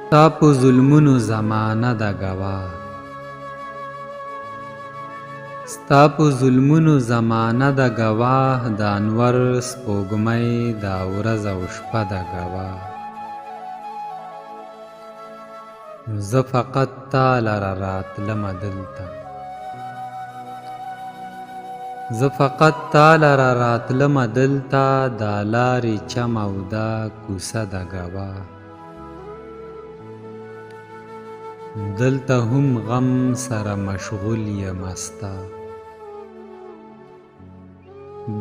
ستا په ظلمونو زمانه ده ګواه، ستا په ظلمونو زمانه ده ګواه، د انور سپوږمۍ دا ورځ او شپه ده ګواه. زه فقط تا لره راتلمه دلته، زه فقط تا لره راتلمه دلته، دا لارې چم او دا کوڅه ده ګواه. دلته هم غم سره مشغول یم ستا،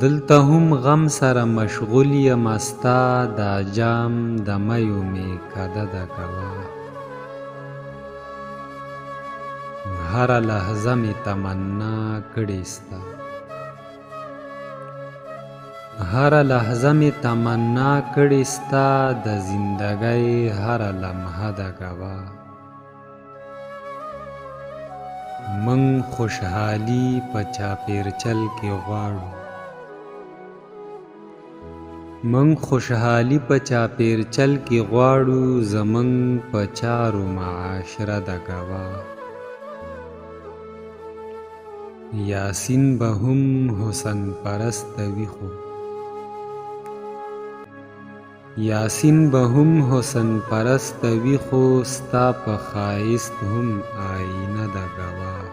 دلته هم غم سره مشغول یم ستا، دا جام د میو مې کده ده ګواه. هره لحظه مې تمنا کړې ستا، هره لحظه مې تمنا کړې ستا، د زندګۍ هره لمحه ده ګواه. من خوشحالي په چاپېرچل کې غواړو، من خوشحالي په چاپېرچل کې غواړو، زمونږ په چارو معاشره ده ګواه. یاسین به هم حسن پرسته وي خو، یاسین به هم حسن پرسته وي خو، ستا په ښایست هم آیینه ده ګواه.